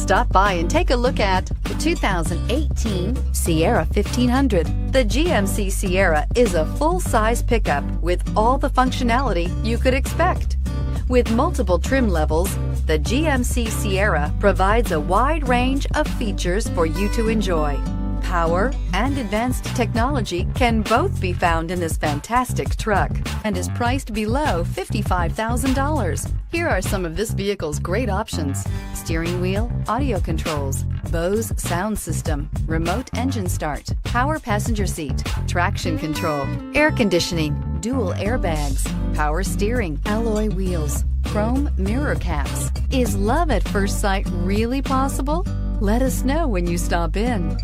Stop by and take a look at the 2018 Sierra 1500. The GMC Sierra is a full-size pickup with all the functionality you could expect. With multiple trim levels, the GMC Sierra provides a wide range of features for you to enjoy. Power and advanced technology can both be found in this fantastic truck and is priced below $55,000. Here are some of this vehicle's great options: steering wheel audio controls, Bose sound system, remote engine start, power passenger seat, traction control, air conditioning, dual airbags, power steering, alloy wheels, chrome mirror caps. Is love at first sight really possible? Let us know when you stop in.